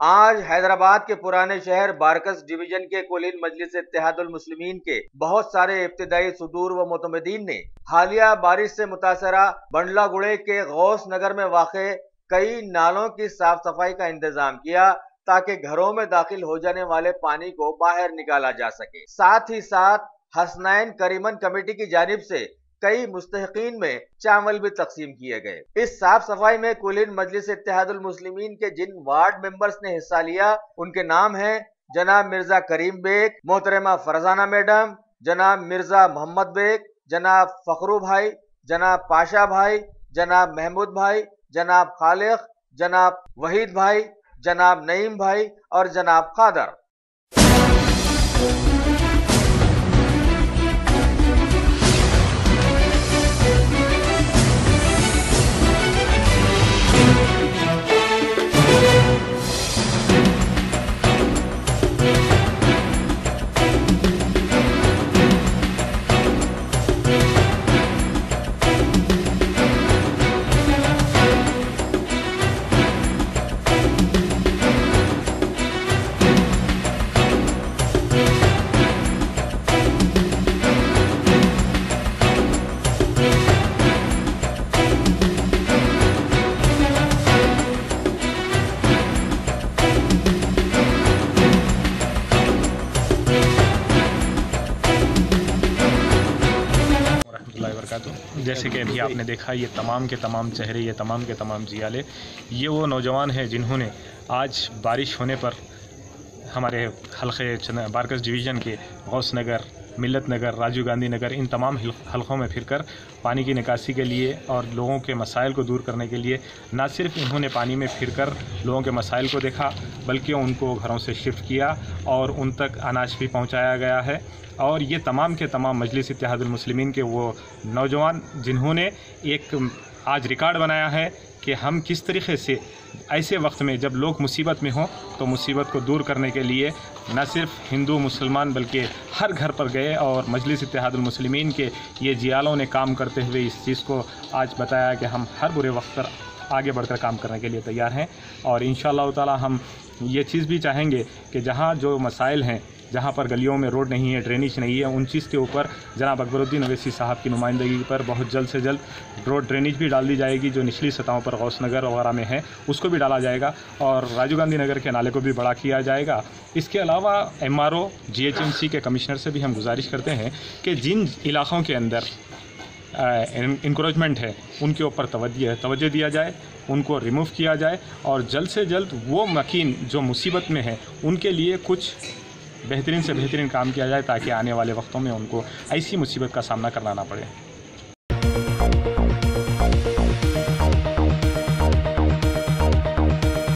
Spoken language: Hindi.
आज हैदराबाद के पुराने शहर बारकस डिवीजन के कुलीन मजलिस इत्तेहादुल मुस्लिमीन के बहुत सारे इब्तिदाई सुदूर व मुतमदीन ने हालिया बारिश से मुतासरा बंडलागुड़े के गौस नगर में वाक़े कई नालों की साफ सफाई का इंतजाम किया ताकि घरों में दाखिल हो जाने वाले पानी को बाहर निकाला जा सके। साथ ही साथ हसनैन करीमन कमेटी की जानिब से कई मुस्तहिकीन में चावल भी तकसीम किए गए। इस साफ सफाई में कुलीन मजलिस इत्तेहादुल मुस्लिमीन के जिन वार्ड मेंबर्स ने हिस्सा लिया उनके नाम हैं जनाब मिर्जा करीम बेग, मोहतरमा फरजाना मैडम, जनाब मिर्जा मोहम्मद बेग, जनाब फखरू भाई, जनाब पाशा भाई, जनाब महमूद भाई, जनाब खालिक, जनाब वहीद भाई, जनाब नईम भाई और जनाब खादर। जैसे कि अभी आपने देखा ये तमाम के तमाम चेहरे, ये तमाम के तमाम जियाले, ये वो नौजवान हैं जिन्होंने आज बारिश होने पर हमारे हल्के बारकस डिवीज़न के गौस नगर, मिल्लत नगर, राजीव गांधी नगर, इन तमाम हलकों में फिरकर पानी की निकासी के लिए और लोगों के मसाइल को दूर करने के लिए न सिर्फ इन्होंने पानी में फिरकर लोगों के मसाइल को देखा बल्कि उनको घरों से शिफ्ट किया और उन तक अनाज भी पहुंचाया गया है। और ये तमाम के तमाम मजलिस इत्तेहादुल मुस्लिमीन के वो नौजवान जिन्होंने एक आज रिकॉर्ड बनाया है कि हम किस तरीके से ऐसे वक्त में जब लोग मुसीबत में हों तो मुसीबत को दूर करने के लिए न सिर्फ हिंदू मुसलमान बल्कि हर घर पर गए और मजलिस इत्तेहादुल मुस्लिमीन के ये जियालों ने काम करते हुए इस चीज़ को आज बताया कि हम हर बुरे वक्त पर आगे बढ़कर काम करने के लिए तैयार हैं। और इंशाअल्लाह ताला हम ये चीज़ भी चाहेंगे कि जहाँ जो मसाइल हैं, जहाँ पर गलियों में रोड नहीं है, ड्रेनेज नहीं है, उन चीज़ के ऊपर जनाब अकबरुद्दीन अवैसी साहब की नुमाइंदगी पर बहुत जल्द से जल्द रोड ड्रेनेज भी डाल दी जाएगी। जो निचली सतहों पर गौस नगर वगैरह में है उसको भी डाला जाएगा और राजीव गांधी नगर के नाले को भी बड़ा किया जाएगा। इसके अलावा MRO GHMC के कमिश्नर से भी हम गुजारिश करते हैं कि जिन इलाक़ों के अंदर इंक्रोचमेंट है उनके ऊपर तवज्जो दिया जाए, उनको रिमूव किया जाए और जल्द से जल्द वो मकीन जो मुसीबत में है उनके लिए कुछ बेहतरीन से बेहतरीन काम किया जाए ताकि आने वाले वक्तों में उनको ऐसी मुसीबत का सामना करना ना पड़े।